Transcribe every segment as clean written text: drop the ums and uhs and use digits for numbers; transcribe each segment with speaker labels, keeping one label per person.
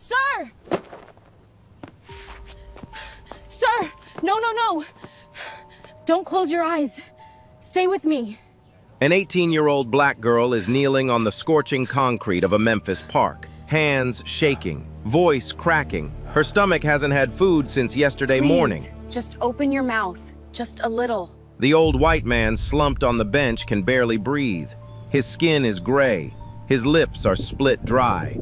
Speaker 1: Sir! Sir! No, no, no! Don't close your eyes. Stay with me.
Speaker 2: An 18-year-old black girl is kneeling on the scorching concrete of a Memphis park, hands shaking, voice cracking. Her stomach hasn't had food since yesterday morning.
Speaker 1: Just open your mouth. Just a little.
Speaker 2: The old white man slumped on the bench can barely breathe. His skin is gray. His lips are split dry.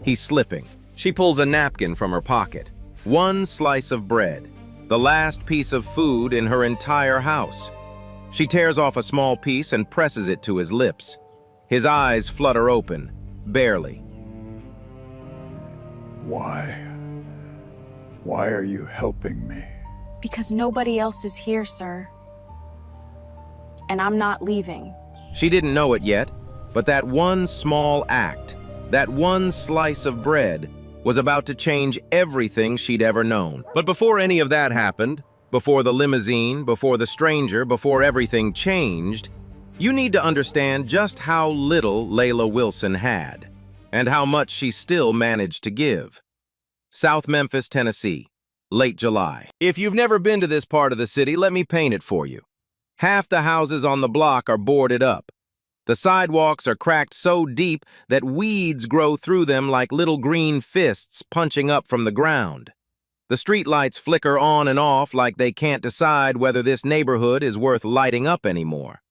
Speaker 2: He's slipping. She pulls a napkin from her pocket. One slice of bread, the last piece of food in her entire house. She tears off a small piece and presses it to his lips. His eyes flutter open, barely.
Speaker 3: Why? Why are you helping me?
Speaker 1: Because nobody else is here, sir. And I'm not leaving.
Speaker 2: She didn't know it yet, but that one small act, that one slice of bread, was about to change everything she'd ever known. But before any of that happened, before the limousine, before the stranger, before everything changed, you need to understand just how little Layla Wilson had, and how much she still managed to give. South Memphis, Tennessee, late July. If you've never been to this part of the city, let me paint it for you. Half the houses on the block are boarded up. The sidewalks are cracked so deep that weeds grow through them like little green fists punching up from the ground. The streetlights flicker on and off like they can't decide whether this neighborhood is worth lighting up anymore.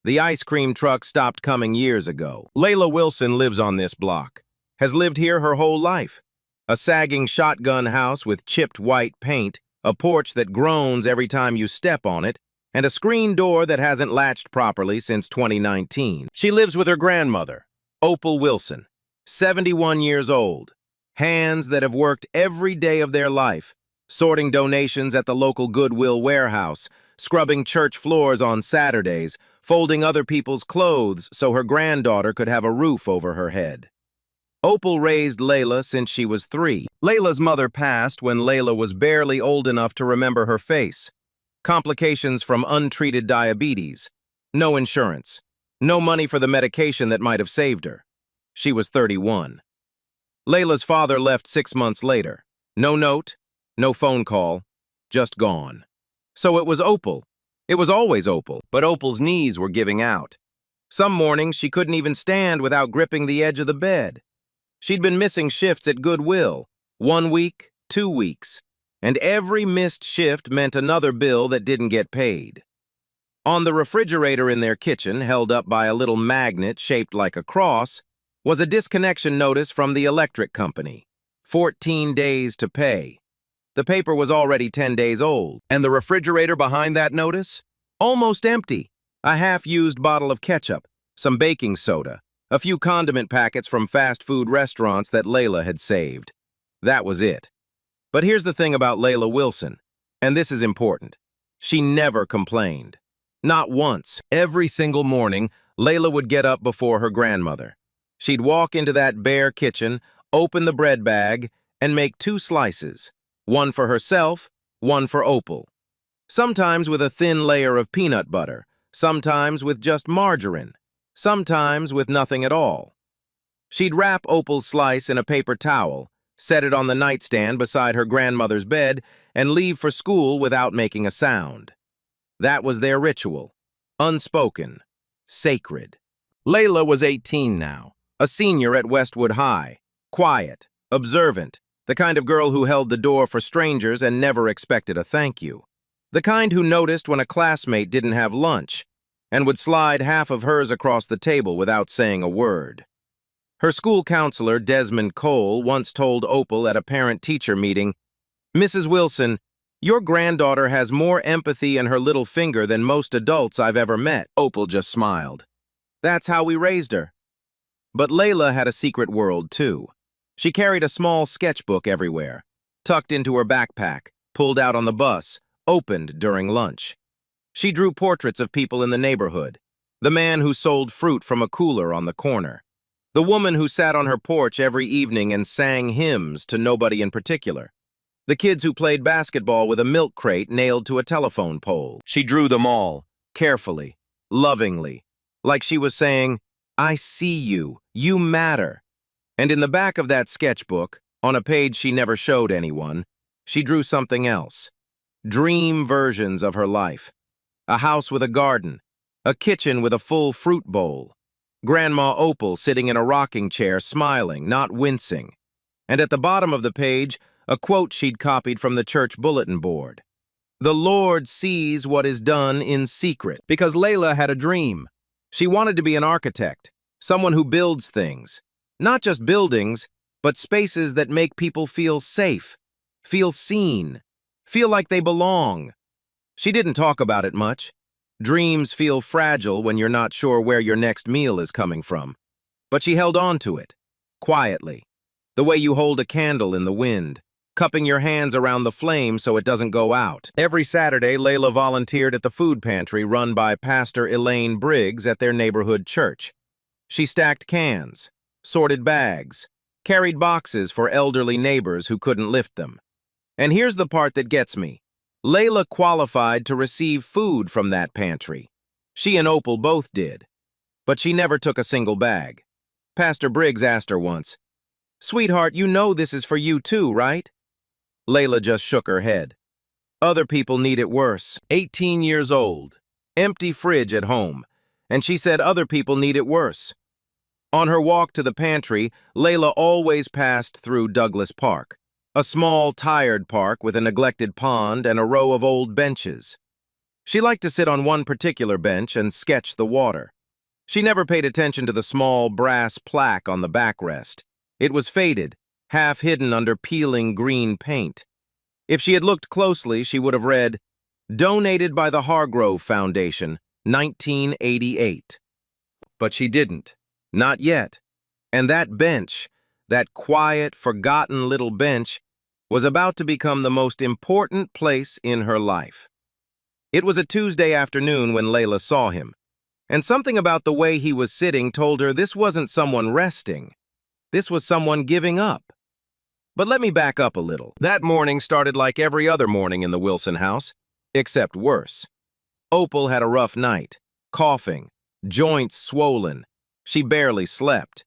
Speaker 2: The ice cream truck stopped coming years ago. Layla Wilson lives on this block, has lived here her whole life. A sagging shotgun house with chipped white paint, a porch that groans every time you step on it, and a screen door that hasn't latched properly since 2019. She lives with her grandmother, Opal Wilson, 71 years old. Hands that have worked every day of their life, sorting donations at the local Goodwill warehouse, scrubbing church floors on Saturdays, folding other people's clothes so her granddaughter could have a roof over her head. Opal raised Layla since she was 3. Layla's mother passed when Layla was barely old enough to remember her face. Complications from untreated diabetes. No insurance. No money for the medication that might have saved her. She was 31. Layla's father left 6 months later. No note, no phone call, just gone. So it was Opal. It was always Opal, but Opal's knees were giving out. Some mornings she couldn't even stand without gripping the edge of the bed. She'd been missing shifts at Goodwill, 1 week, 2 weeks, and every missed shift meant another bill that didn't get paid. On the refrigerator in their kitchen, held up by a little magnet shaped like a cross, was a disconnection notice from the electric company. 14 days to pay. The paper was already 10 days old. And the refrigerator behind that notice? Almost empty. A half-used bottle of ketchup, some baking soda, a few condiment packets from fast food restaurants that Layla had saved. That was it. But here's the thing about Layla Wilson, and this is important. She never complained. Not once. Every single morning, Layla would get up before her grandmother. She'd walk into that bare kitchen, open the bread bag, and make 2 slices, one for herself, one for Opal. Sometimes with a thin layer of peanut butter, sometimes with just margarine, sometimes with nothing at all. She'd wrap Opal's slice in a paper towel, set it on the nightstand beside her grandmother's bed, and leave for school without making a sound. That was their ritual. Unspoken. Sacred. Layla was 18 now, a senior at Westwood High. Quiet, observant, the kind of girl who held the door for strangers and never expected a thank you. The kind who noticed when a classmate didn't have lunch, and would slide half of hers across the table without saying a word. Her school counselor, Desmond Cole, once told Opal at a parent-teacher meeting, "Mrs. Wilson, your granddaughter has more empathy in her little finger than most adults I've ever met." Opal just smiled. That's how we raised her. But Layla had a secret world, too. She carried a small sketchbook everywhere, tucked into her backpack, pulled out on the bus, opened during lunch. She drew portraits of people in the neighborhood, the man who sold fruit from a cooler on the corner, the woman who sat on her porch every evening and sang hymns to nobody in particular, the kids who played basketball with a milk crate nailed to a telephone pole. She drew them all, carefully, lovingly, like she was saying, "I see you, you matter." And in the back of that sketchbook, On a page she never showed anyone, she drew something else. Dream versions of her life. A house with a garden. A kitchen with a full fruit bowl. Grandma Opal sitting in a rocking chair, smiling, not wincing. And at the bottom of the page, a quote she'd copied from the church bulletin board. "The Lord sees what is done in secret." Because Layla had a dream. She wanted to be an architect, someone who builds things. Not just buildings, but spaces that make people feel safe, feel seen, feel like they belong. She didn't talk about it much. Dreams feel fragile when you're not sure where your next meal is coming from. But she held on to it, quietly, the way you hold a candle in the wind, cupping your hands around the flame so it doesn't go out. Every Saturday, Layla volunteered at the food pantry run by Pastor Elaine Briggs at their neighborhood church. She stacked cans, sorted bags, carried boxes for elderly neighbors who couldn't lift them. And here's the part that gets me. Layla qualified to receive food from that pantry. She and Opal both did. But she never took a single bag. Pastor Briggs asked her once, "Sweetheart, you know this is for you too, right?" Layla just shook her head. Other people need it worse. 18 years old. Empty fridge at home. And she said other people need it worse. On her walk to the pantry, Layla always passed through Douglas Park. A small, tired park with a neglected pond and a row of old benches. She liked to sit on one particular bench and sketch the water. She never paid attention to the small brass plaque on the backrest. It was faded, half hidden under peeling green paint. If she had looked closely, she would have read, "Donated by the Hargrove Foundation, 1988. But she didn't. Not yet. And that bench, that quiet, forgotten little bench, was about to become the most important place in her life. It was a Tuesday afternoon when Layla saw him, and something about the way he was sitting told her this wasn't someone resting. This was someone giving up. But let me back up a little. That morning started like every other morning in the Wilson house, except worse. Opal had a rough night, coughing, joints swollen. She barely slept.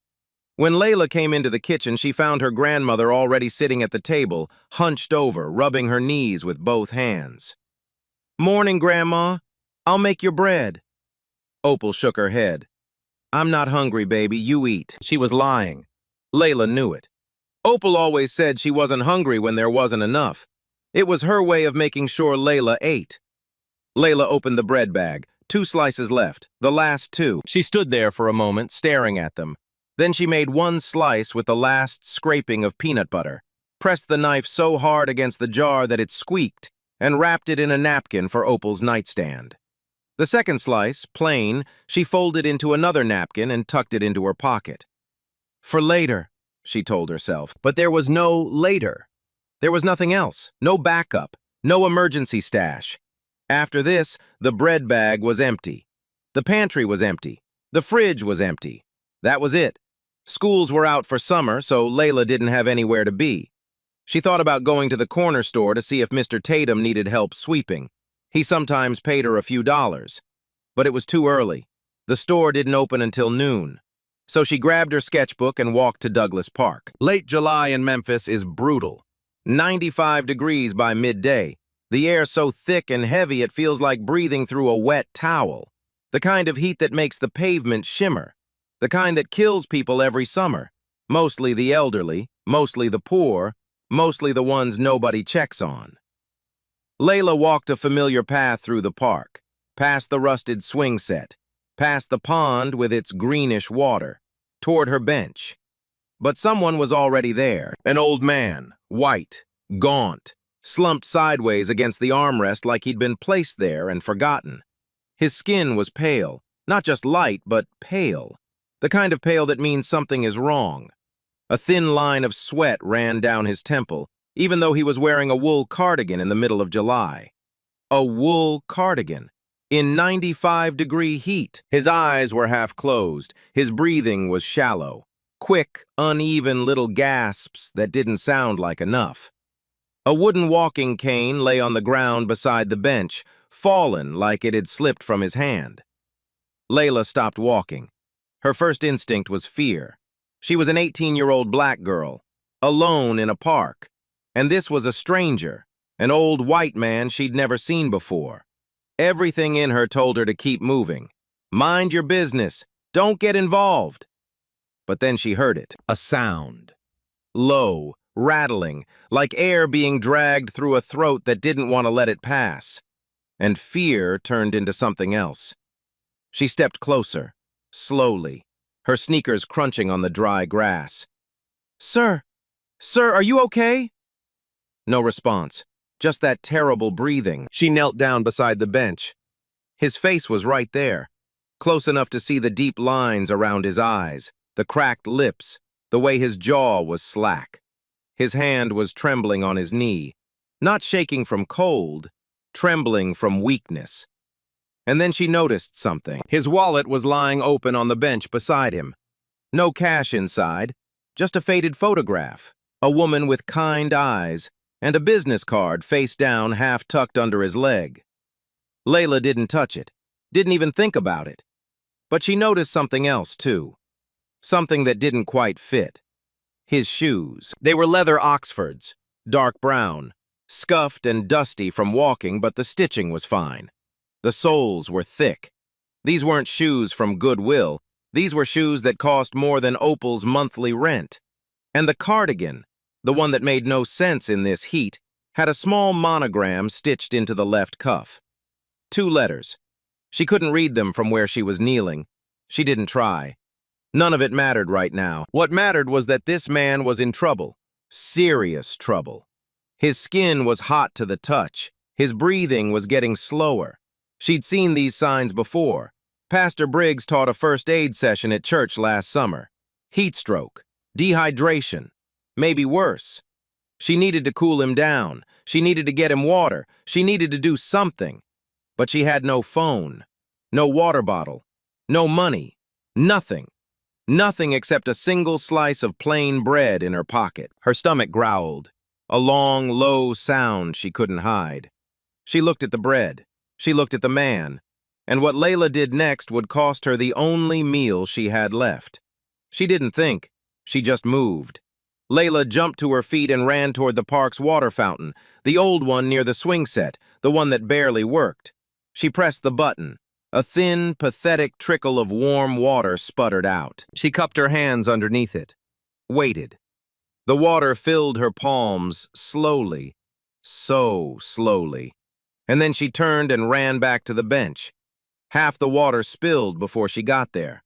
Speaker 2: When Layla came into the kitchen, she found her grandmother already sitting at the table, hunched over, rubbing her knees with both hands. "Morning, Grandma. I'll make your bread." Opal shook her head. "I'm not hungry, baby. You eat." She was lying. Layla knew it. Opal always said she wasn't hungry when there wasn't enough. It was her way of making sure Layla ate. Layla opened the bread bag. 2 slices left, the last 2. She stood there for a moment, staring at them. Then she made 1 slice with the last scraping of peanut butter, pressed the knife so hard against the jar that it squeaked, and wrapped it in a napkin for Opal's nightstand. The second slice, plain, she folded into another napkin and tucked it into her pocket. "For later," she told herself. But there was no later. There was nothing else, no backup, no emergency stash. After this, the bread bag was empty. The pantry was empty. The fridge was empty. That was it. Schools were out for summer, so Layla didn't have anywhere to be. She thought about going to the corner store to see if Mr. Tatum needed help sweeping. He sometimes paid her a few dollars. But it was too early. The store didn't open until noon. So she grabbed her sketchbook and walked to Douglas Park. Late July in Memphis is brutal. 95 degrees by midday. The air so thick and heavy it feels like breathing through a wet towel. The kind of heat that makes the pavement shimmer. The kind that kills people every summer. Mostly the elderly, mostly the poor, mostly the ones nobody checks on. Layla walked a familiar path through the park, past the rusted swing set, past the pond with its greenish water, toward her bench. But someone was already there. An old man, white, gaunt, slumped sideways against the armrest like he'd been placed there and forgotten. His skin was pale, not just light, but pale. The kind of pale that means something is wrong. A thin line of sweat ran down his temple, even though he was wearing a wool cardigan in the middle of July. A wool cardigan. In 95-degree heat. His eyes were half closed. His breathing was shallow. Quick, uneven little gasps that didn't sound like enough. A wooden walking cane lay on the ground beside the bench, fallen like it had slipped from his hand. Layla stopped walking. Her first instinct was fear. She was an 18-year-old black girl, alone in a park. And this was a stranger, an old white man she'd never seen before. Everything in her told her to keep moving. Mind your business. Don't get involved. But then she heard it. A sound. Low, rattling, like air being dragged through a throat that didn't want to let it pass. And fear turned into something else. She stepped closer, slowly, her sneakers crunching on the dry grass. "Sir! Sir, are you okay?" No response, just that terrible breathing. She knelt down beside the bench. His face was right there, close enough to see the deep lines around his eyes, the cracked lips, the way his jaw was slack. His hand was trembling on his knee, not shaking from cold, trembling from weakness. And then she noticed something. His wallet was lying open on the bench beside him. No cash inside, just a faded photograph, a woman with kind eyes, and a business card face down half tucked under his leg. Layla didn't touch it, didn't even think about it. But she noticed something else, too. Something that didn't quite fit. His shoes. They were leather Oxfords, dark brown, scuffed and dusty from walking, but the stitching was fine. The soles were thick. These weren't shoes from Goodwill. These were shoes that cost more than Opal's monthly rent. And the cardigan, the one that made no sense in this heat, had a small monogram stitched into the left cuff. 2 letters. She couldn't read them from where she was kneeling. She didn't try. None of it mattered right now. What mattered was that this man was in trouble. Serious trouble. His skin was hot to the touch. His breathing was getting slower. She'd seen these signs before. Pastor Briggs taught a first aid session at church last summer. Heat stroke, dehydration, maybe worse. She needed to cool him down. She needed to get him water. She needed to do something. But she had no phone, no water bottle, no money, nothing. Nothing except a single slice of plain bread in her pocket. Her stomach growled, a long, low sound she couldn't hide. She looked at the bread. She looked at the man. And what Layla did next would cost her the only meal she had left. She didn't think. She just moved. Layla jumped to her feet and ran toward the park's water fountain, the old one near the swing set, the one that barely worked. She pressed the button. A thin, pathetic trickle of warm water sputtered out. She cupped her hands underneath it. Waited. The water filled her palms slowly, so slowly. And then she turned and ran back to the bench. Half the water spilled before she got there.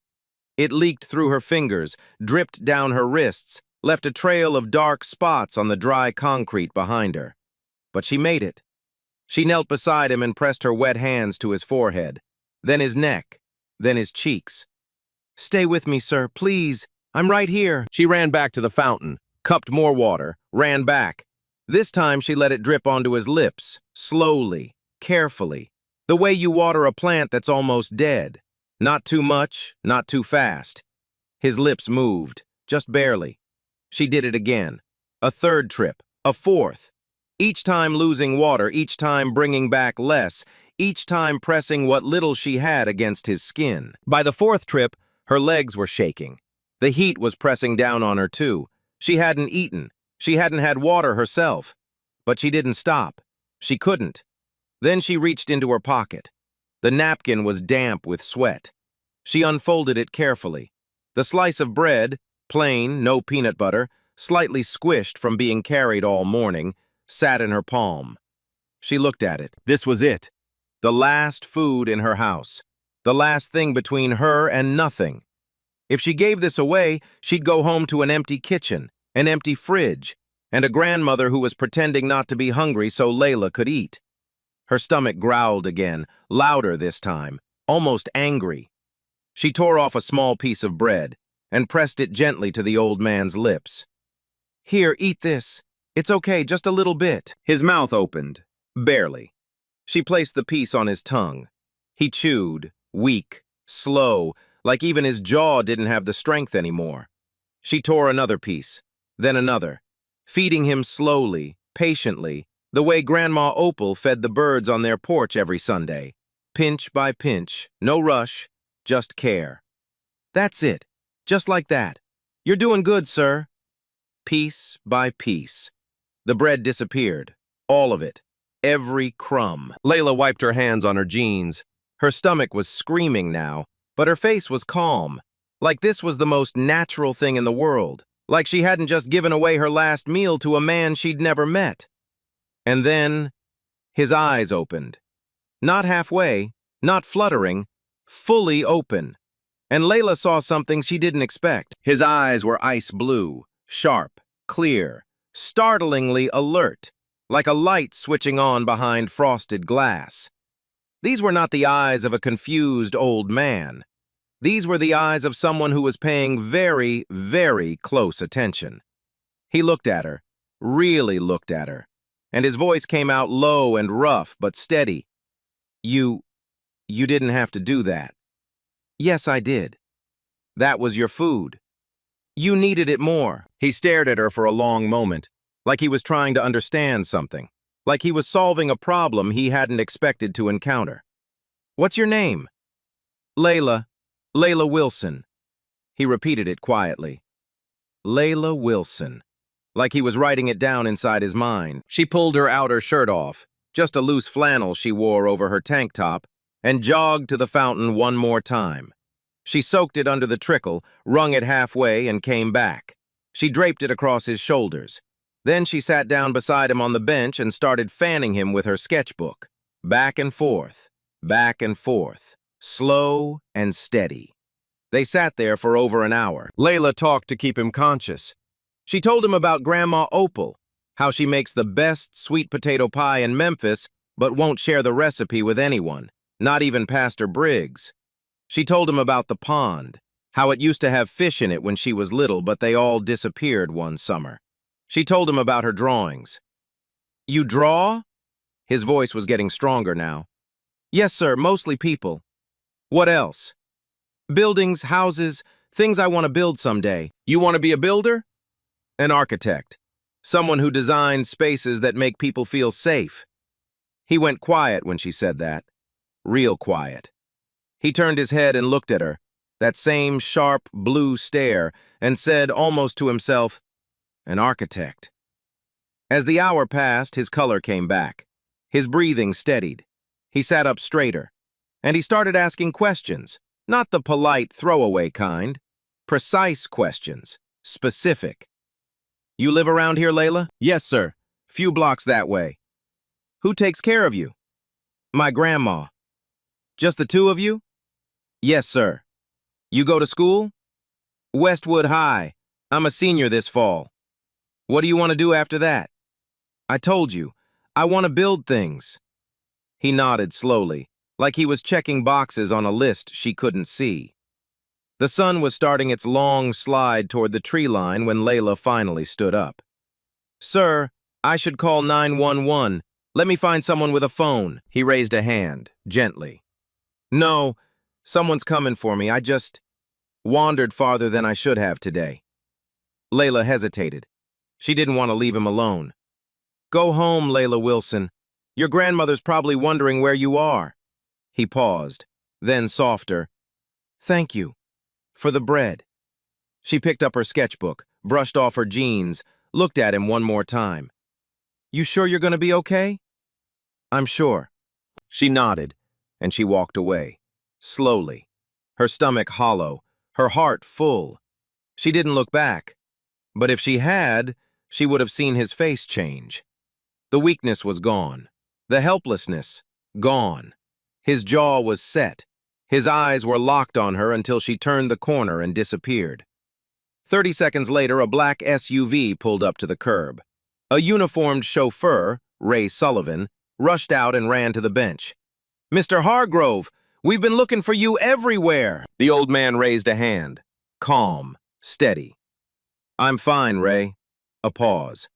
Speaker 2: It leaked through her fingers, dripped down her wrists, left a trail of dark spots on the dry concrete behind her. But she made it. She knelt beside him and pressed her wet hands to his forehead, then his neck, then his cheeks. "Stay with me, sir, please. I'm right here." She ran back to the fountain, cupped more water, ran back. This time she let it drip onto his lips, slowly, carefully, the way you water a plant that's almost dead. Not too much, not too fast. His lips moved, just barely. She did it again. A third trip, a fourth. Each time losing water, each time bringing back less, each time pressing what little she had against his skin. By the fourth trip, her legs were shaking. The heat was pressing down on her too. She hadn't eaten. She hadn't had water herself. But she didn't stop. She couldn't. Then she reached into her pocket. The napkin was damp with sweat. She unfolded it carefully. The slice of bread, plain, no peanut butter, slightly squished from being carried all morning, sat in her palm. She looked at it. This was it. The last food in her house. The last thing between her and nothing. If she gave this away, she'd go home to an empty kitchen, an empty fridge, and a grandmother who was pretending not to be hungry so Layla could eat. Her stomach growled again, louder this time, almost angry. She tore off a small piece of bread and pressed it gently to the old man's lips. "Here, eat this. It's okay, just a little bit." His mouth opened, barely. She placed the piece on his tongue. He chewed, weak, slow, like even his jaw didn't have the strength anymore. She tore another piece, then another, feeding him slowly, patiently, the way Grandma Opal fed the birds on their porch every Sunday. Pinch by pinch, no rush, just care. "That's it, just like that. You're doing good, sir." piece by piece. The bread disappeared, all of it, every crumb. Layla wiped her hands on her jeans. Her stomach was screaming now, but her face was calm, like this was the most natural thing in the world, like she hadn't just given away her last meal to a man she'd never met. And then, his eyes opened. Not halfway, not fluttering, fully open. And Layla saw something she didn't expect. His eyes were ice blue, sharp, clear, startlingly alert, like a light switching on behind frosted glass. These were not the eyes of a confused old man. These were the eyes of someone who was paying very, very close attention. He looked at her, really looked at her, and his voice came out low and rough but steady. You didn't have to do that. Yes, I did. That was your food. You needed it more. He stared at her for a long moment, like he was trying to understand something, like he was solving a problem he hadn't expected to encounter. What's your name? Layla. Layla Wilson. He repeated it quietly. Layla Wilson. Like he was writing it down inside his mind. She pulled her outer shirt off, just a loose flannel she wore over her tank top, and jogged to the fountain one more time. She soaked it under the trickle, wrung it halfway, and came back. She draped it across his shoulders. Then she sat down beside him on the bench and started fanning him with her sketchbook. Back and forth, slow and steady. They sat there for over an hour. Layla talked to keep him conscious. She told him about Grandma Opal, how she makes the best sweet potato pie in Memphis, but won't share the recipe with anyone, not even Pastor Briggs. She told him about the pond, how it used to have fish in it when she was little, but they all disappeared one summer. She told him about her drawings. You draw? His voice was getting stronger now. Yes, sir, mostly people. What else? Buildings, houses, things I want to build someday. You want to be a builder? An architect. Someone who designs spaces that make people feel safe. He went quiet when she said that. Real quiet. He turned his head and looked at her, that same sharp blue stare, and said almost to himself, an architect. As the hour passed, his color came back. His breathing steadied. He sat up straighter, and he started asking questions, not the polite throwaway kind, precise questions, specific. You live around here, Layla? Yes, sir. Few blocks that way. Who takes care of you? My grandma. Just the two of you? Yes, sir. You go to school? Westwood High. I'm a senior this fall. What do you want to do after that? I told you, I want to build things. He nodded slowly, like he was checking boxes on a list she couldn't see. The sun was starting its long slide toward the tree line when Layla finally stood up. Sir, I should call 911. Let me find someone with a phone. He raised a hand, gently. No, someone's coming for me. I just wandered farther than I should have today. Layla hesitated. She didn't want to leave him alone. Go home, Layla Wilson. Your grandmother's probably wondering where you are. He paused, then softer. Thank you. For the bread. She picked up her sketchbook, brushed off her jeans, looked at him one more time. You sure you're going to be okay? I'm sure. She nodded, and she walked away, slowly, her stomach hollow, her heart full. She didn't look back, but if she had, she would have seen his face change. The weakness was gone, the helplessness, gone. His jaw was set. His eyes were locked on her until she turned the corner and disappeared. 30 seconds later, a black SUV pulled up to the curb. A uniformed chauffeur, Ray Sullivan, rushed out and ran to the bench. Mr. Hargrove, we've been looking for you everywhere. The old man raised a hand, calm, steady. I'm fine, Ray. A pause.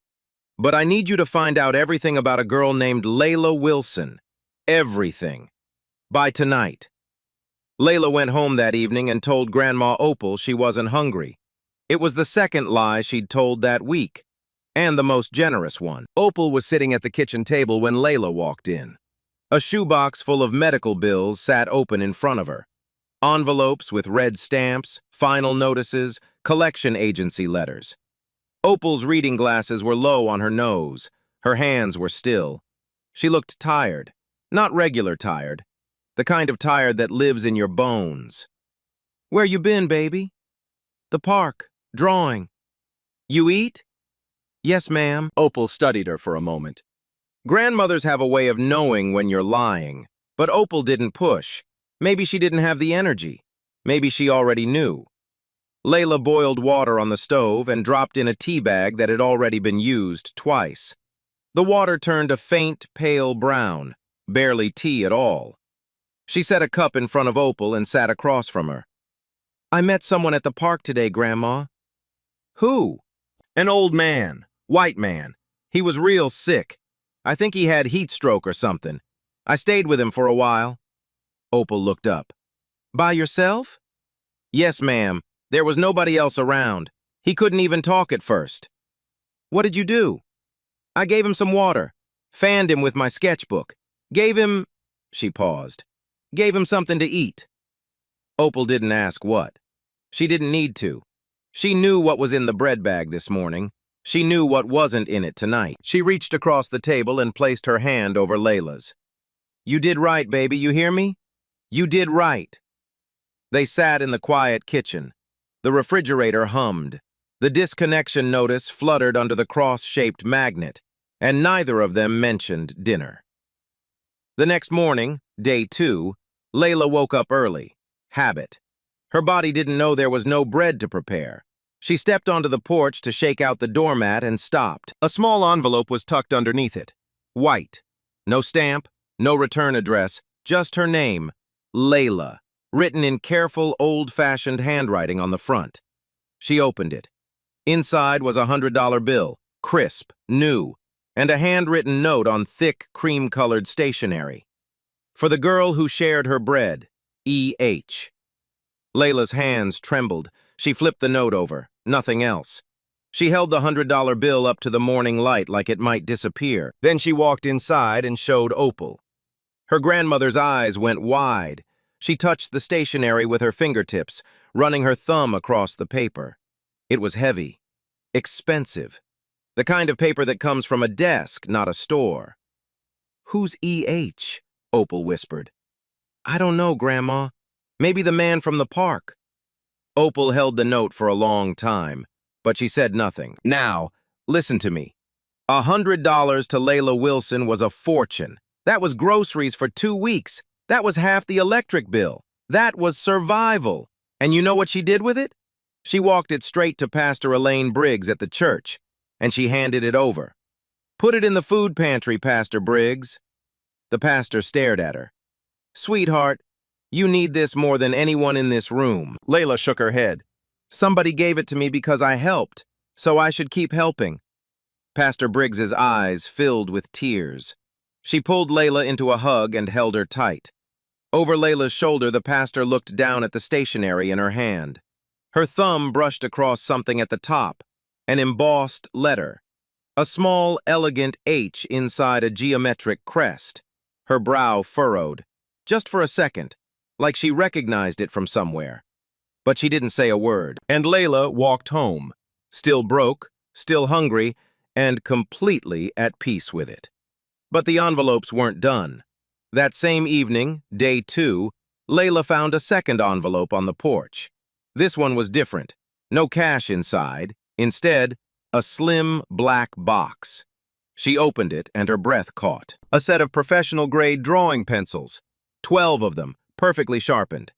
Speaker 2: But I need you to find out everything about a girl named Layla Wilson. Everything. By tonight. Layla went home that evening and told Grandma Opal she wasn't hungry. It was the second lie she'd told that week, and the most generous one. Opal was sitting at the kitchen table when Layla walked in. A shoebox full of medical bills sat open in front of her. Envelopes with red stamps, final notices, collection agency letters. Opal's reading glasses were low on her nose. Her hands were still. She looked tired. Not regular tired. The kind of tired that lives in your bones. "Where you been, baby?" "The park. Drawing." "You eat?" "Yes, ma'am."
Speaker 4: Opal studied her for a moment.
Speaker 2: Grandmothers have a way of knowing when you're lying, but Opal didn't push. Maybe she didn't have the energy. Maybe she already knew. Layla boiled water on the stove and dropped in a tea bag that had already been used twice. The water turned a faint, pale brown, barely tea at all. She set a cup in front of Opal and sat across from her. "I met someone at the park today, Grandma." "Who?" "An old man, white man. He was real sick. I think he had heat stroke or something. I stayed with him for a while." Opal looked up. "By yourself?" "Yes, ma'am. There was nobody else around. He couldn't even talk at first." "What did you do?" "I gave him some water, fanned him with my sketchbook, gave him—" She paused. "Gave him something to eat." Opal didn't ask what. She didn't need to. She knew what was in the bread bag this morning. She knew what wasn't in it tonight. She reached across the table and placed her hand over Layla's. "You did right, baby, you hear me? You did right." They sat in the quiet kitchen. The refrigerator hummed. The disconnection notice fluttered under the cross-shaped magnet, and neither of them mentioned dinner. The next morning, day 2, Layla woke up early. Habit. Her body didn't know there was no bread to prepare. She stepped onto the porch to shake out the doormat and stopped. A small envelope was tucked underneath it. White. No stamp, no return address, just her name, Layla, written in careful, old-fashioned handwriting on the front. She opened it. Inside was a $100 bill, crisp, new, and a handwritten note on thick, cream-colored stationery. "For the girl who shared her bread, E.H." Layla's hands trembled. She flipped the note over. Nothing else. She held the $100 bill up to the morning light like it might disappear. Then she walked inside and showed Opal. Her grandmother's eyes went wide. She touched the stationery with her fingertips, running her thumb across the paper. It was heavy. Expensive. The kind of paper that comes from a desk, not a store. "Who's E.H.?" Opal whispered. "I don't know, Grandma. Maybe the man from the park." Opal held the note for a long time, but she said nothing. "Now, listen to me. $100 to Layla Wilson was a fortune. That was groceries for 2 weeks. That was half the electric bill. That was survival. And you know what she did with it? She walked it straight to Pastor Elaine Briggs at the church, and she handed it over. 'Put it in the food pantry, Pastor Briggs.' The pastor stared at her. 'Sweetheart, you need this more than anyone in this room.'
Speaker 4: Layla shook her head.
Speaker 2: 'Somebody gave it to me because I helped, so I should keep helping.' Pastor Briggs's eyes filled with tears. She pulled Layla into a hug and held her tight. Over Layla's shoulder, the pastor looked down at the stationery in her hand. Her thumb brushed across something at the top, an embossed letter. A small, elegant H inside a geometric crest. Her brow furrowed, just for a second, like she recognized it from somewhere. But she didn't say a word. And Layla walked home, still broke, still hungry, and completely at peace with it. But the envelopes weren't done. That same evening, day 2, Layla found a second envelope on the porch. This one was different. No cash inside. Instead, a slim, black box. She opened it and her breath caught. A set of professional-grade drawing pencils. 12 of them, perfectly sharpened.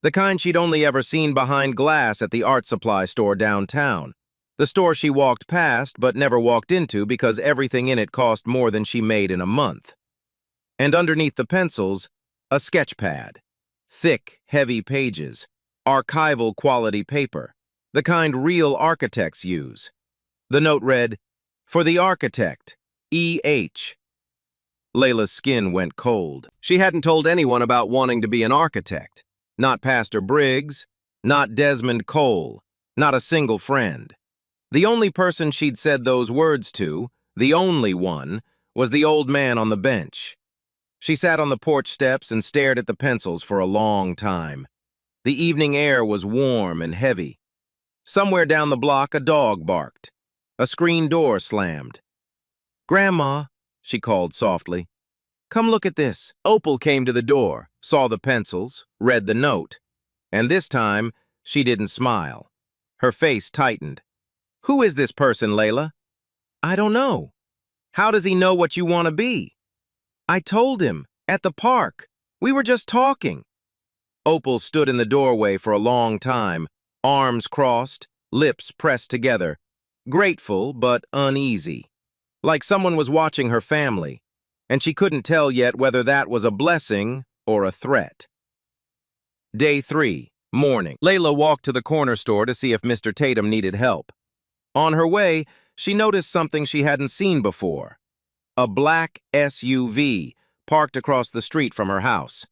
Speaker 2: The kind she'd only ever seen behind glass at the art supply store downtown. The store she walked past but never walked into because everything in it cost more than she made in a month. And underneath the pencils, a sketch pad. Thick, heavy pages. Archival quality paper. The kind real architects use. The note read, "For the architect, E.H." Layla's skin went cold. She hadn't told anyone about wanting to be an architect. Not Pastor Briggs, not Desmond Cole, not a single friend. The only person she'd said those words to, the only one, was the old man on the bench. She sat on the porch steps and stared at the pencils for a long time. The evening air was warm and heavy. Somewhere down the block, a dog barked. A screen door slammed. "Grandma," she called softly, "come look at this." Opal came to the door, saw the pencils, read the note. And this time, she didn't smile. Her face tightened. "Who is this person, Layla?" "I don't know." "How does he know what you want to be?" "I told him, at the park. We were just talking." Opal stood in the doorway for a long time, arms crossed, lips pressed together, grateful but uneasy, like someone was watching her family, and she couldn't tell yet whether that was a blessing or a threat. Day 3, morning. Layla walked to the corner store to see if Mr. Tatum needed help. On her way, she noticed something she hadn't seen before. A black SUV parked across the street from her house.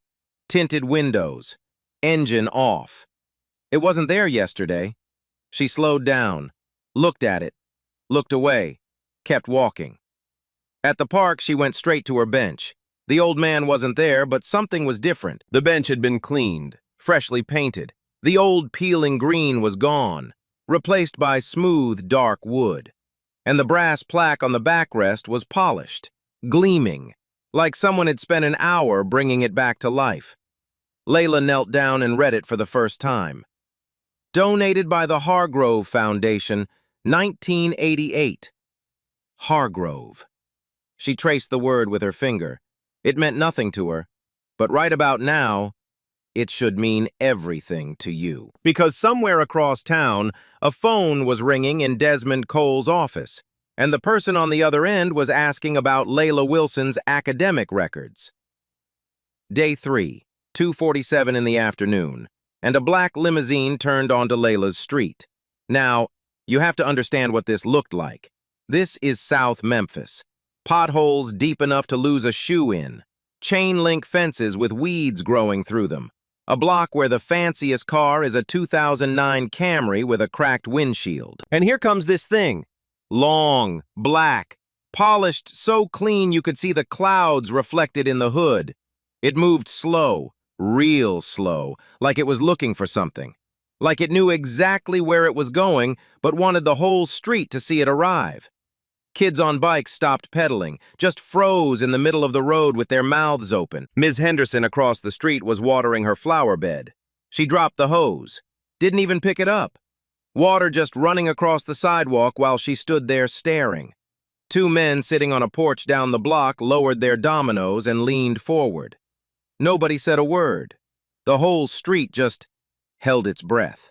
Speaker 2: Tinted windows, engine off. It wasn't there yesterday. She slowed down, looked at it, looked away, kept walking. At the park, she went straight to her bench. The old man wasn't there, but something was different. The bench had been cleaned, freshly painted. The old peeling green was gone, replaced by smooth, dark wood. And the brass plaque on the backrest was polished, gleaming, like someone had spent an hour bringing it back to life. Layla knelt down and read it for the first time. Donated by the Hargrove Foundation, 1988. Hargrove. She traced the word with her finger. It meant nothing to her, but right about now, it should mean everything to you. Because somewhere across town, a phone was ringing in Desmond Cole's office, and the person on the other end was asking about Layla Wilson's academic records. Day 3, 2:47 in the afternoon, and a black limousine turned onto Layla's street. Now, you have to understand what this looked like. This is South Memphis. Potholes deep enough to lose a shoe in. Chain-link fences with weeds growing through them. A block where the fanciest car is a 2009 Camry with a cracked windshield. And here comes this thing. Long, black, polished so clean you could see the clouds reflected in the hood. It moved slow, real slow, like it was looking for something. Like it knew exactly where it was going, but wanted the whole street to see it arrive. Kids on bikes stopped pedaling, just froze in the middle of the road with their mouths open. Ms. Henderson across the street was watering her flower bed. She dropped the hose, didn't even pick it up. Water just running across the sidewalk while she stood there staring. Two men sitting on a porch down the block lowered their dominoes and leaned forward. Nobody said a word. The whole street just held its breath.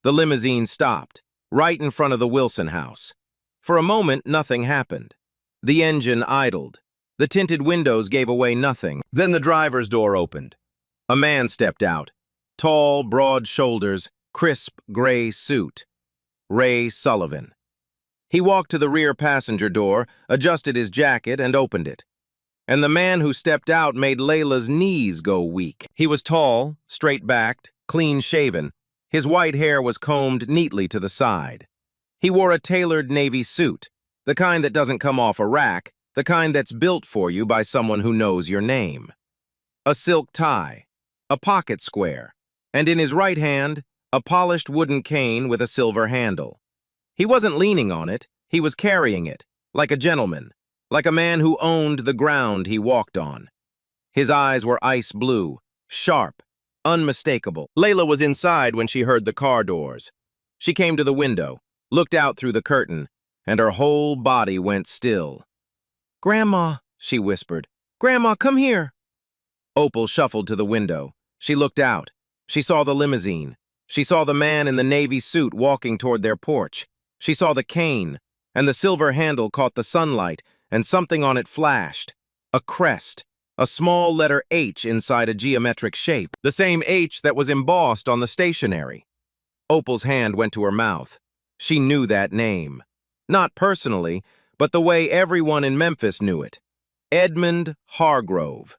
Speaker 2: The limousine stopped, right in front of the Wilson house. For a moment, nothing happened. The engine idled. The tinted windows gave away nothing. Then the driver's door opened. A man stepped out. Tall, broad shoulders, crisp gray suit. Ray Sullivan. He walked to the rear passenger door, adjusted his jacket, and opened it. And the man who stepped out made Layla's knees go weak. He was tall, straight-backed, clean-shaven. His white hair was combed neatly to the side. He wore a tailored navy suit, the kind that doesn't come off a rack, the kind that's built for you by someone who knows your name. A silk tie, a pocket square, and in his right hand, a polished wooden cane with a silver handle. He wasn't leaning on it, he was carrying it, like a gentleman, like a man who owned the ground he walked on. His eyes were ice blue, sharp, unmistakable. Layla was inside when she heard the car doors. She came to the window, looked out through the curtain, and her whole body went still. "Grandma," she whispered. "Grandma, come here." Opal shuffled to the window. She looked out. She saw the limousine. She saw the man in the navy suit walking toward their porch. She saw the cane, and the silver handle caught the sunlight, and something on it flashed. A crest, a small letter H inside a geometric shape, the same H that was embossed on the stationery. Opal's hand went to her mouth. She knew that name. Not personally, but the way everyone in Memphis knew it. Edmund Hargrove.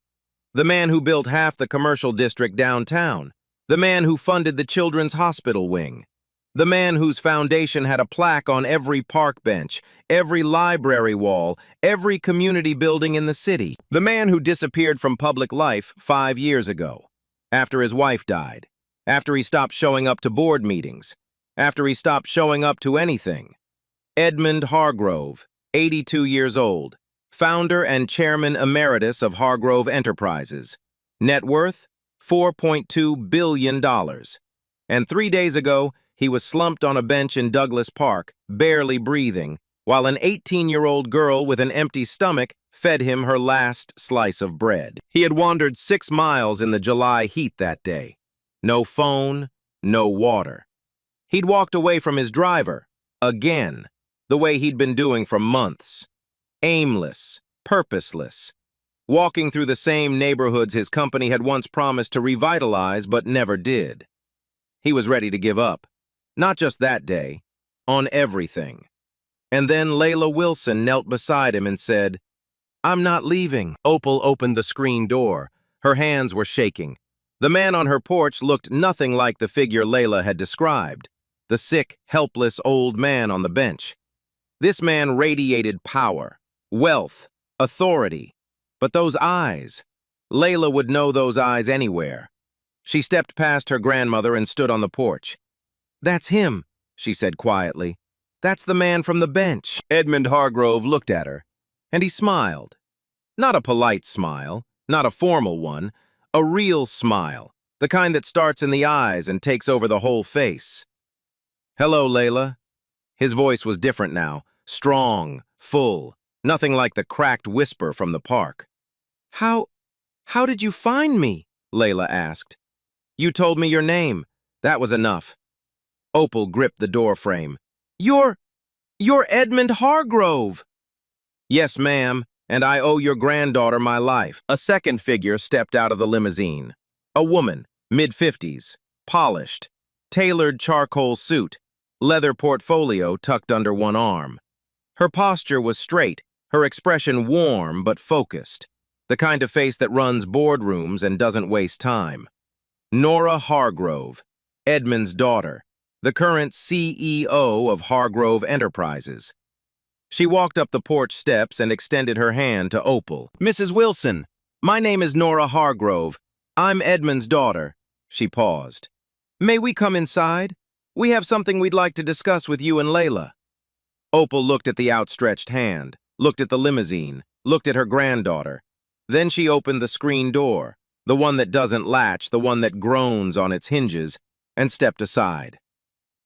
Speaker 2: The man who built half the commercial district downtown. The man who funded the children's hospital wing. The man whose foundation had a plaque on every park bench, every library wall, every community building in the city. The man who disappeared from public life 5 years ago, after his wife died, after he stopped showing up to board meetings, after he stopped showing up to anything. Edmund Hargrove, 82 years old, founder and chairman emeritus of Hargrove Enterprises. Net worth, $4.2 billion. And 3 days ago, he was slumped on a bench in Douglas Park, barely breathing, while an 18-year-old girl with an empty stomach fed him her last slice of bread. He had wandered 6 miles in the July heat that day. No phone, no water. He'd walked away from his driver, again, the way he'd been doing for months. Aimless, purposeless, walking through the same neighborhoods his company had once promised to revitalize but never did. He was ready to give up. Not just that day, on everything. And then Layla Wilson knelt beside him and said, "I'm not leaving." Opal opened the screen door. Her hands were shaking. The man on her porch looked nothing like the figure Layla had described, the sick, helpless old man on the bench. This man radiated power, wealth, authority. But those eyes, Layla would know those eyes anywhere. She stepped past her grandmother and stood on the porch. "That's him," she said quietly. "That's the man from the bench." Edmund Hargrove looked at her, and he smiled. Not a polite smile, not a formal one, a real smile, the kind that starts in the eyes and takes over the whole face. "Hello, Layla." His voice was different now, strong, full, nothing like the cracked whisper from the park. How did you find me?" Layla asked. "You told me your name. That was enough." Opal gripped the doorframe. You're Edmund Hargrove." "Yes, ma'am, and I owe your granddaughter my life." A second figure stepped out of the limousine. A woman, mid-50s, polished, tailored charcoal suit, leather portfolio tucked under one arm. Her posture was straight, her expression warm but focused, the kind of face that runs boardrooms and doesn't waste time. Nora Hargrove, Edmund's daughter, the current CEO of Hargrove Enterprises. She walked up the porch steps and extended her hand to Opal. "Mrs. Wilson, my name is Nora Hargrove. I'm Edmund's daughter." She paused. "May we come inside? We have something we'd like to discuss with you and Layla." Opal looked at the outstretched hand, looked at the limousine, looked at her granddaughter. Then she opened the screen door, the one that doesn't latch, the one that groans on its hinges, and stepped aside.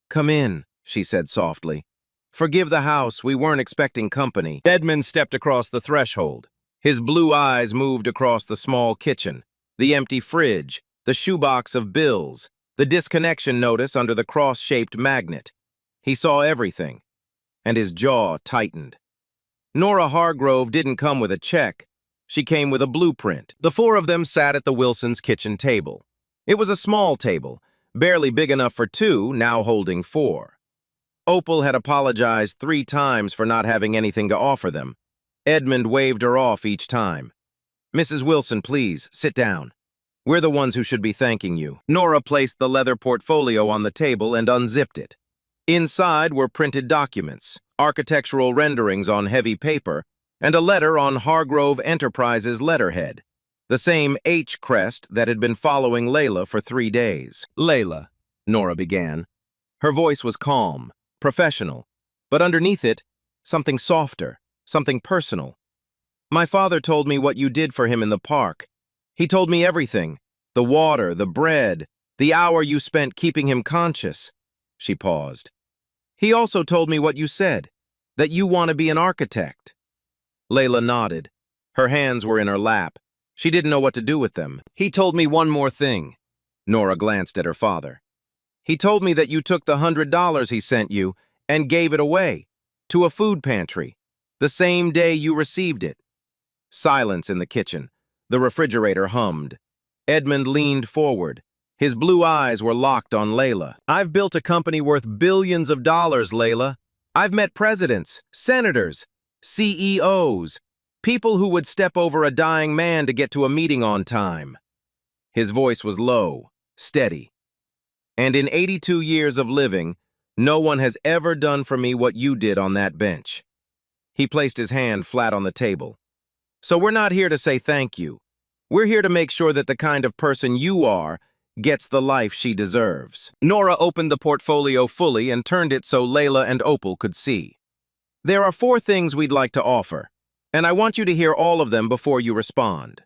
Speaker 2: "Come in," she said softly. "Forgive the house, we weren't expecting company." Edmund stepped across the threshold. His blue eyes moved across the small kitchen, the empty fridge, the shoebox of bills, the disconnection notice under the cross-shaped magnet. He saw everything, and his jaw tightened. Nora Hargrove didn't come with a check. She came with a blueprint. The 4 of them sat at the Wilsons' kitchen table. It was a small table, barely big enough for 2, now holding 4. Opal had apologized 3 times for not having anything to offer them. Edmund waved her off each time. "Mrs. Wilson, please, sit down. We're the ones who should be thanking you." Nora placed the leather portfolio on the table and unzipped it. Inside were printed documents, architectural renderings on heavy paper, and a letter on Hargrove Enterprises' letterhead, the same H crest that had been following Layla for 3 days. "Layla," Nora began. Her voice was calm, professional, but underneath it, something softer, something personal. "My father told me what you did for him in the park. He told me everything, the water, the bread, the hour you spent keeping him conscious." She paused. "He also told me what you said, that you want to be an architect." Layla nodded. Her hands were in her lap. She didn't know what to do with them. "He told me one more thing." Nora glanced at her father. "He told me that you took the $100 he sent you and gave it away, to a food pantry, the same day you received it." Silence in the kitchen. The refrigerator hummed. Edmund leaned forward. His blue eyes were locked on Layla. "I've built a company worth billions of dollars, Layla. I've met presidents, senators, CEOs, people who would step over a dying man to get to a meeting on time." His voice was low, steady. "And in 82 years of living, no one has ever done for me what you did on that bench." He placed his hand flat on the table. "So we're not here to say thank you. We're here to make sure that the kind of person you are gets the life she deserves." Nora opened the portfolio fully and turned it so Layla and Opal could see. There are 4 things we'd like to offer, and I want you to hear all of them before you respond.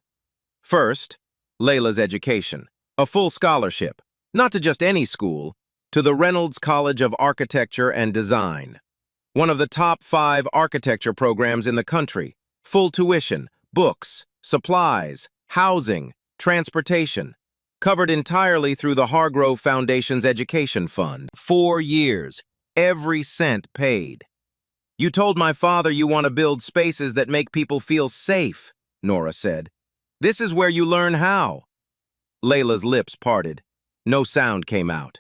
Speaker 2: First, Layla's education, a full scholarship, not to just any school, to the Reynolds College of Architecture and Design. One of the top 5 architecture programs in the country, full tuition, books, supplies, housing, transportation, covered entirely through the Hargrove Foundation's Education Fund. 4 years, every cent paid. You told my father you want to build spaces that make people feel safe, Nora said. This is where you learn how. Layla's lips parted. No sound came out.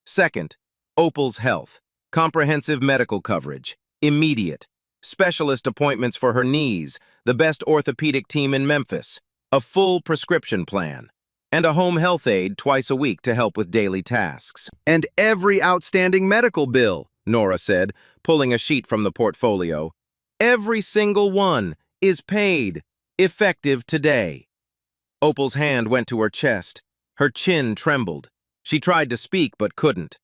Speaker 2: Second, Opal's health. Comprehensive medical coverage. Immediate. Specialist appointments for her knees. The best orthopedic team in Memphis. A full prescription plan. And a home health aide twice a week to help with daily tasks.
Speaker 4: And every outstanding medical bill,
Speaker 2: Nora said, pulling a sheet from the portfolio. Every single one is paid, effective today. Opal's hand went to her chest. Her chin trembled. She tried to speak but couldn't.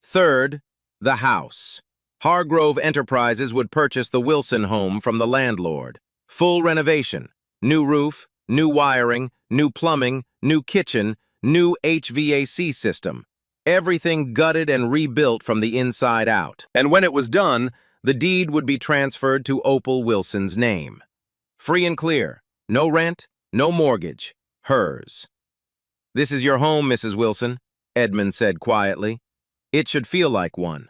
Speaker 2: Third, the house. Hargrove Enterprises would purchase the Wilson home from the landlord. Full renovation. New roof, new wiring, new plumbing, new kitchen, new HVAC system. Everything gutted and rebuilt from the inside out. And when it was done, the deed would be transferred to Opal Wilson's name. Free and clear. No rent, no mortgage. Hers. This is your home, Mrs. Wilson, Edmund said quietly. It should feel like one.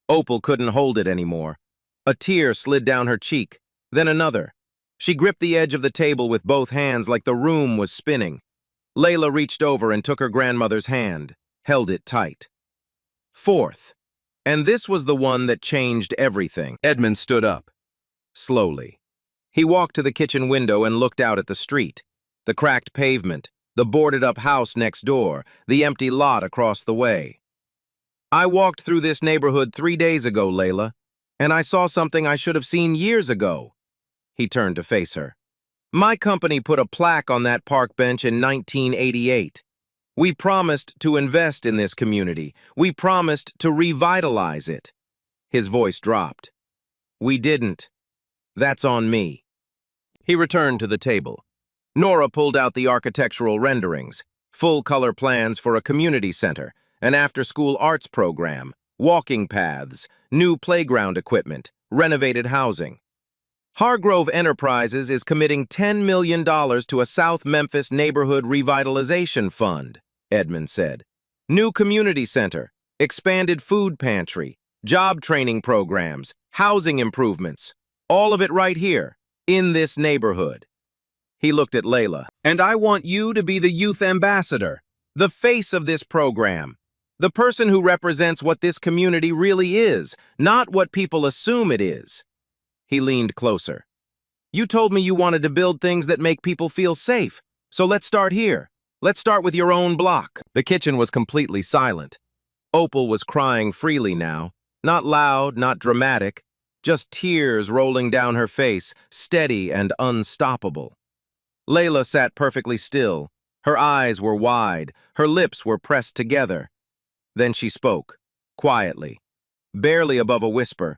Speaker 2: Opal couldn't hold it anymore. A tear slid down her cheek, then another. She gripped the edge of the table with both hands like the room was spinning. Layla reached over and took her grandmother's hand, held it tight. Fourth, and this was the one that changed everything.
Speaker 4: Edmund stood up.
Speaker 2: Slowly. He walked to the kitchen window and looked out at the street. The cracked pavement, the boarded-up house next door, the empty lot across the way. I walked through this neighborhood 3 days ago, Layla, and I saw something I should have seen years ago. He turned to face her. My company put a plaque on that park bench in 1988. We promised to invest in this community. We promised to revitalize it. His voice dropped. We didn't. That's on me. He returned to the table. Nora pulled out the architectural renderings, full-color plans for a community center, an after-school arts program, walking paths, new playground equipment, renovated housing. Hargrove Enterprises is committing $10 million to a South Memphis neighborhood revitalization fund, Edmund said. New community center, expanded food pantry, job training programs, housing improvements, all of it right here, in this neighborhood. He looked at Layla. And I want you to be the youth ambassador, the face of this program, the person who represents what this community really is, not what people assume it is. He leaned closer. You told me you wanted to build things that make people feel safe, so let's start here. Let's start with your own block. The kitchen was completely silent. Opal was crying freely now, not loud, not dramatic, just tears rolling down her face, steady and unstoppable. Layla sat perfectly still. Her eyes were wide, her lips were pressed together. Then she spoke, quietly, barely above a whisper.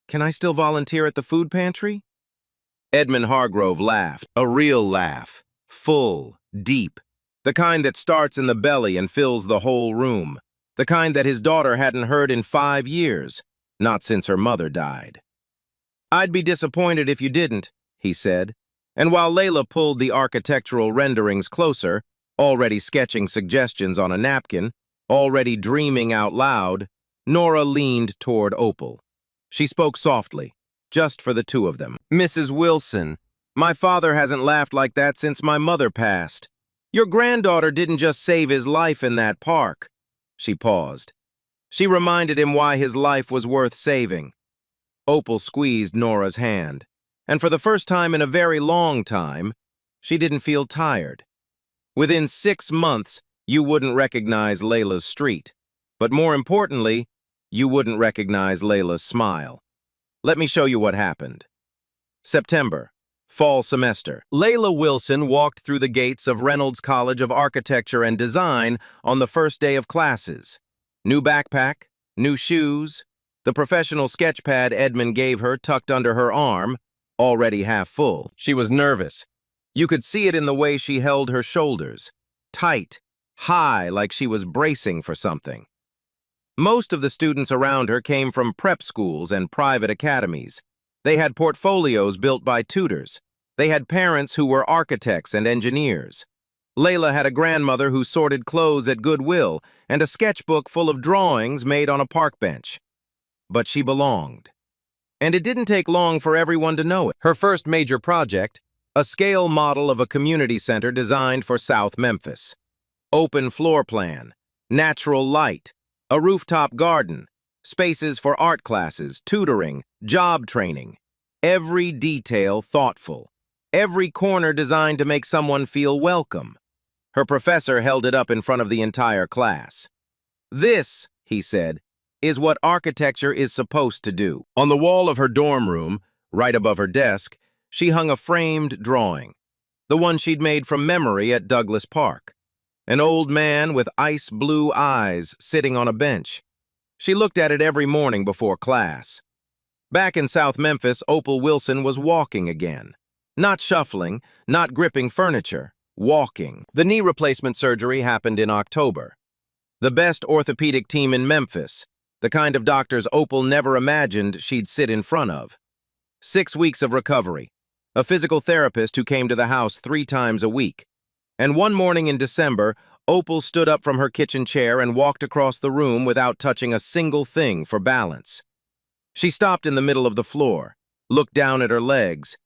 Speaker 2: Can I still volunteer at the food pantry? Edmund Hargrove laughed, a real laugh, full, deep, the kind that starts in the belly and fills the whole room, the kind that his daughter hadn't heard in 5 years, not since her mother died. I'd be disappointed if you didn't, he said, and while Layla pulled the architectural renderings closer, already sketching suggestions on a napkin, already dreaming out loud, Nora leaned toward Opal. She spoke softly, just for the two of them. Mrs. Wilson, my father hasn't laughed like that since my mother passed. Your granddaughter didn't just save his life in that park. She paused. She reminded him why his life was worth saving. Opal squeezed Nora's hand, and for the first time in a very long time, she didn't feel tired. Within 6 months, you wouldn't recognize Layla's street, but more importantly, you wouldn't recognize Layla's smile. Let me show you what happened. September, fall semester. Layla Wilson walked through the gates of Reynolds College of Architecture and Design on the first day of classes. New backpack, new shoes, The professional sketch pad Edmund gave her tucked under her arm, already half full. She was nervous. You could see it in the way she held her shoulders, tight, high, like she was bracing for something. Most of the students around her came from prep schools and private academies. They had portfolios built by tutors. They had parents who were architects and engineers. Layla had a grandmother who sorted clothes at Goodwill and a sketchbook full of drawings made on a park bench. But she belonged. And it didn't take long for everyone to know it. Her first major project, a scale model of a community center designed for South Memphis. Open floor plan, natural light, a rooftop garden, spaces for art classes, tutoring, job training. Every detail thoughtful. Every corner designed to make someone feel welcome. Her professor held it up in front of the entire class. "This," he said, "is what architecture is supposed to do." On the wall of her dorm room, right above her desk, she hung a framed drawing, the one she'd made from memory at Douglas Park. An old man with ice blue eyes sitting on a bench. She looked at it every morning before class. Back in South Memphis, Opal Wilson was walking again. Not shuffling, not gripping furniture, walking. The knee replacement surgery happened in October. The best orthopedic team in Memphis, the kind of doctors Opal never imagined she'd sit in front of. 6 weeks of recovery, a physical therapist who came to the house 3 times a week. And one morning in December, Opal stood up from her kitchen chair and walked across the room without touching a single thing for balance. She stopped in the middle of the floor, looked down at her legs,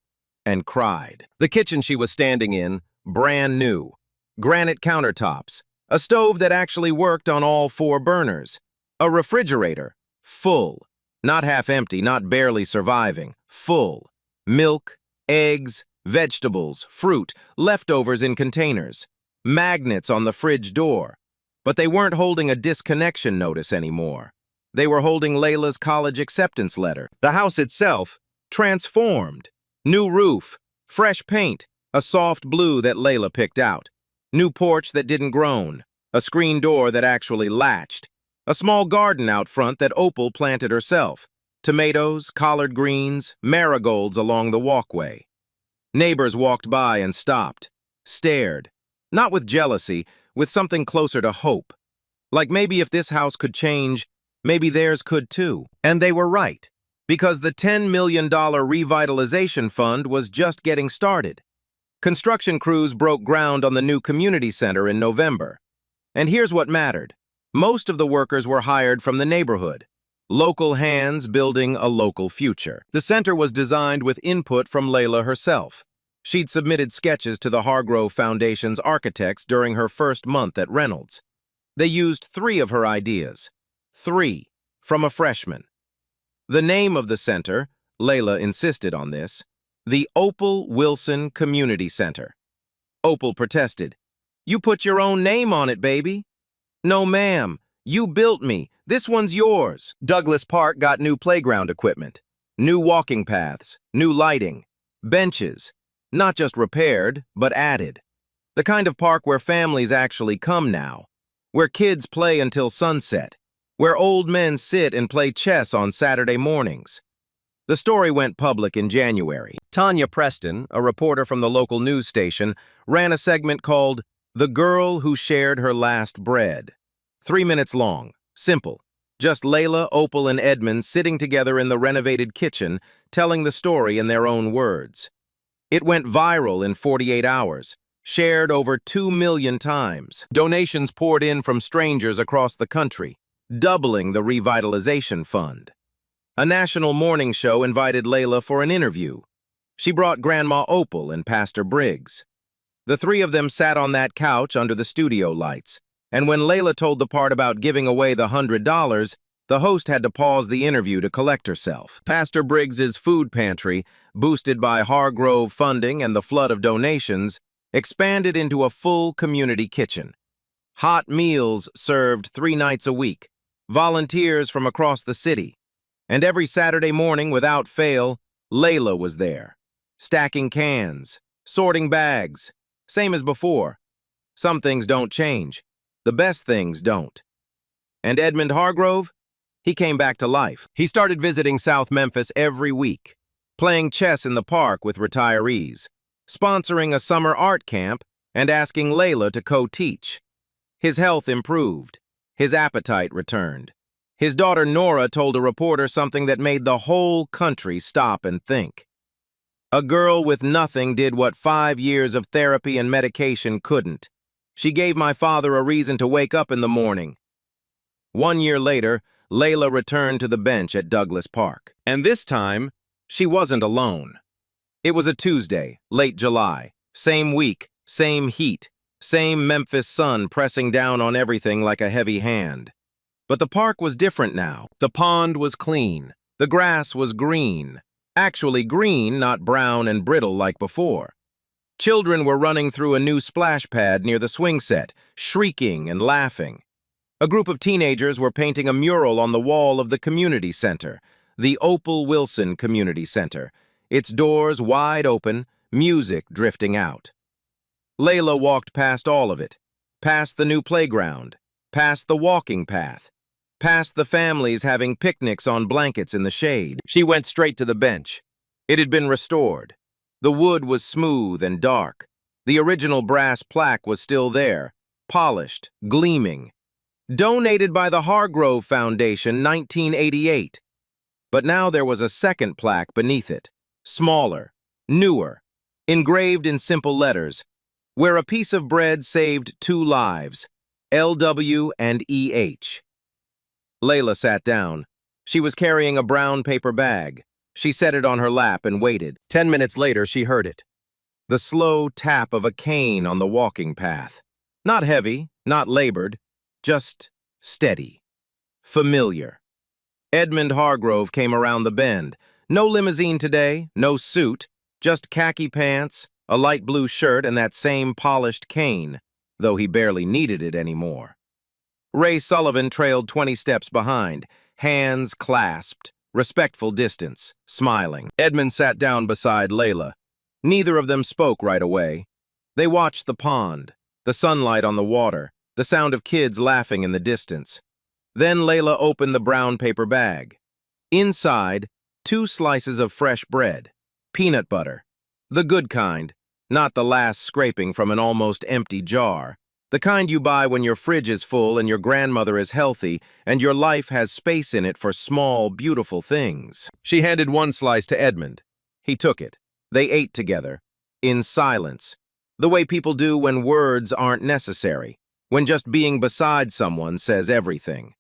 Speaker 2: and cried. The kitchen she was standing in, brand new. Granite countertops, a stove that actually worked on all 4 burners, a refrigerator, full, not half empty, not barely surviving, full. Milk, eggs, vegetables, fruit, leftovers in containers, magnets on the fridge door. But they weren't holding a disconnection notice anymore. They were holding Layla's college acceptance letter. The house itself, transformed. New roof, fresh paint, a soft blue that Layla picked out. New porch that didn't groan, a screen door that actually latched. A small garden out front that Opal planted herself. Tomatoes, collard greens, marigolds along the walkway. Neighbors walked by and stopped, stared, not with jealousy, with something closer to hope. Like maybe if this house could change, maybe theirs could too. And they were right, because the $10 million revitalization fund was just getting started. Construction crews broke ground on the new community center in November. And here's what mattered. Most of the workers were hired from the neighborhood. Local hands building a local future. The center was designed with input from Layla herself. She'd submitted sketches to the Hargrove Foundation's architects during her first month at Reynolds. They used 3 of her ideas. 3, from a freshman. The name of the center, Layla insisted on this, the Opal Wilson Community Center. Opal protested. "You put your own name on it, baby." "No, ma'am. You built me. This one's yours." Douglas Park got new playground equipment, new walking paths, new lighting, benches, not just repaired, but added. The kind of park where families actually come now, where kids play until sunset, where old men sit and play chess on Saturday mornings. The story went public in January. Tanya Preston, a reporter from the local news station, ran a segment called "The Girl Who Shared Her Last Bread." 3 minutes long, simple. Just Layla, Opal, and Edmund sitting together in the renovated kitchen, telling the story in their own words. It went viral in 48 hours, shared over 2 million times. Donations poured in from strangers across the country, doubling the revitalization fund. A national morning show invited Layla for an interview. She brought Grandma Opal and Pastor Briggs. The 3 of them sat on that couch under the studio lights, and when Layla told the part about giving away the $100, the host had to pause the interview to collect herself. Pastor Briggs's food pantry, boosted by Hargrove funding and the flood of donations, expanded into a full community kitchen. Hot meals served 3 nights a week, volunteers from across the city. And every Saturday morning, without fail, Layla was there, stacking cans, sorting bags, same as before. Some things don't change. The best things don't. And Edmund Hargrove? He came back to life. He started visiting South Memphis every week, playing chess in the park with retirees, sponsoring a summer art camp, and asking Layla to co-teach. His health improved. His appetite returned. His daughter Nora told a reporter something that made the whole country stop and think. A girl with nothing did what 5 years of therapy and medication couldn't. She gave my father a reason to wake up in the morning. 1 year later, Layla returned to the bench at Douglas Park. And this time, she wasn't alone. It was a Tuesday, late July. Same week, same heat, same Memphis sun pressing down on everything like a heavy hand. But the park was different now. The pond was clean. The grass was green. Actually green, not brown and brittle like before. Children were running through a new splash pad near the swing set, shrieking and laughing. A group of teenagers were painting a mural on the wall of the community center, the Opal Wilson Community Center, its doors wide open, music drifting out. Layla walked past all of it, past the new playground, past the walking path, past the families having picnics on blankets in the shade. She went straight to the bench. It had been restored. The wood was smooth and dark. The original brass plaque was still there, polished, gleaming. Donated by the Hargrove Foundation, 1988. But now there was a second plaque beneath it, smaller, newer, engraved in simple letters, where a piece of bread saved 2 lives, LW and EH. Layla sat down. She was carrying a brown paper bag. She set it on her lap and waited. 10 minutes later, she heard it. The slow tap of a cane on the walking path. Not heavy, not labored, just steady, familiar. Edmund Hargrove came around the bend. No limousine today, no suit, just khaki pants, a light blue shirt, and that same polished cane, though he barely needed it anymore. Ray Sullivan trailed 20 steps behind, hands clasped, respectful distance, smiling. Edmund sat down beside Layla. Neither of them spoke right away. They watched the pond, the sunlight on the water, the sound of kids laughing in the distance. Then Layla opened the brown paper bag. Inside, 2 slices of fresh bread, peanut butter, the good kind, not the last scraping from an almost empty jar, the kind you buy when your fridge is full and your grandmother is healthy and your life has space in it for small, beautiful things. She handed 1 slice to Edmund. He took it. They ate together, in silence, the way people do when words aren't necessary, when just being beside someone says everything.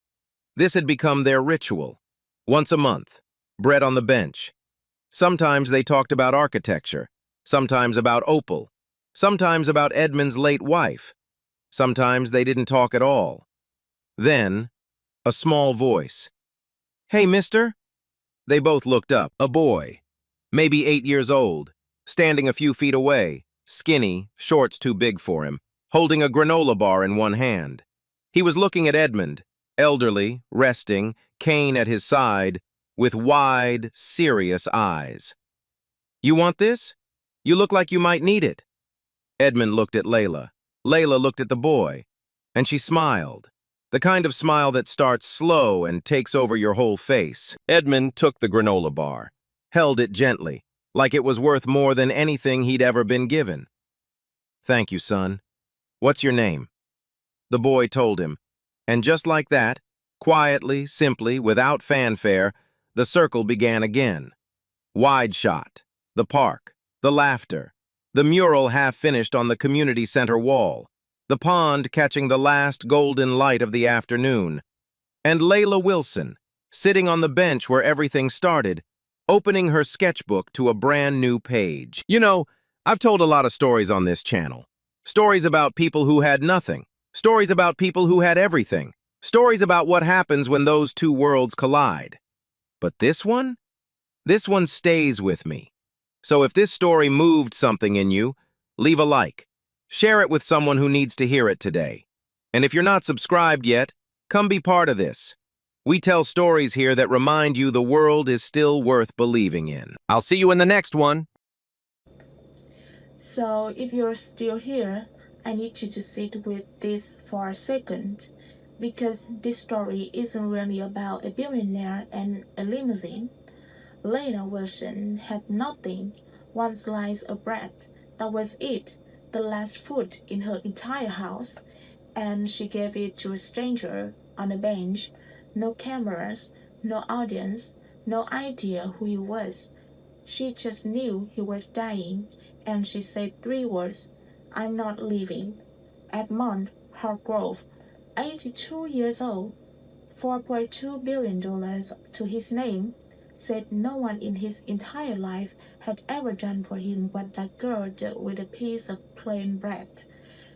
Speaker 2: This had become their ritual. Once a month, bread on the bench. Sometimes they talked about architecture, sometimes about Opal, sometimes about Edmund's late wife. Sometimes they didn't talk at all. Then, a small voice. "Hey, mister?" They both looked up. A boy, maybe 8 years old, standing a few feet away, skinny, shorts too big for him, holding a granola bar in one hand. He was looking at Edmund, elderly, resting, cane at his side, with wide, serious eyes. "You want this? You look like you might need it." Edmund looked at Layla. Layla looked at the boy, and she smiled, the kind of smile that starts slow and takes over your whole face. Edmund took the granola bar, held it gently, like it was worth more than anything he'd ever been given. "Thank you, son. What's your name?" The boy told him, and just like that, quietly, simply, without fanfare, the circle began again. Wide shot, the park, the laughter, the mural half finished on the community center wall, the pond catching the last golden light of the afternoon, and Layla Wilson, sitting on the bench where everything started, opening her sketchbook to a brand new page. You know, I've told a lot of stories on this channel. Stories about people who had nothing. Stories about people who had everything. Stories about what happens when those 2 worlds collide. But this one? This one stays with me. So if this story moved something in you, leave a like. Share it with someone who needs to hear it today. And if you're not subscribed yet, come be part of this. We tell stories here that remind you the world is still worth believing in. I'll see you in the next one.
Speaker 5: So if you're still here, I need you to sit with this for a second. Because this story isn't really about a billionaire and a limousine. Lena version had nothing, one slice of bread. That was it, the last food in her entire house, and she gave it to a stranger on a bench. No cameras, no audience, no idea who he was. She just knew he was dying, and she said 3 words, "I'm not leaving." Edmund Hargrove, 82 years old, $4.2 billion to his name, said no one in his entire life had ever done for him what that girl did with a piece of plain bread,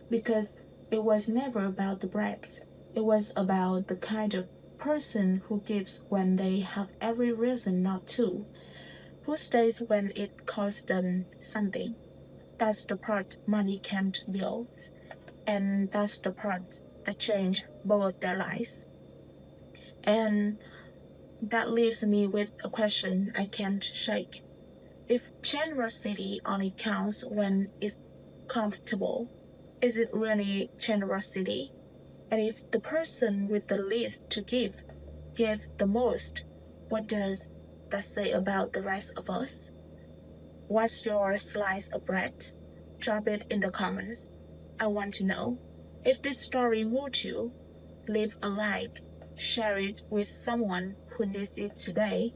Speaker 5: because it was never about the bread. It was about the kind of person who gives when they have every reason not to, who stays when it costs them something. That's the part money can't build, and that's the part that changed both their lives. And that leaves me with a question I can't shake. If generosity only counts when it's comfortable, is it really generosity? And if the person with the least to give gave the most, what does that say about the rest of us? What's your slice of bread? Drop it in the comments. I want to know. If this story moved you, leave a like, share it with someone who needs it today.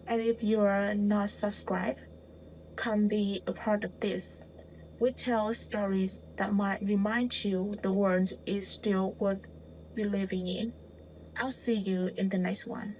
Speaker 5: And if you are not subscribed, come be a part of this. We tell stories that might remind you the world is still worth believing in. I'll see you in the next one.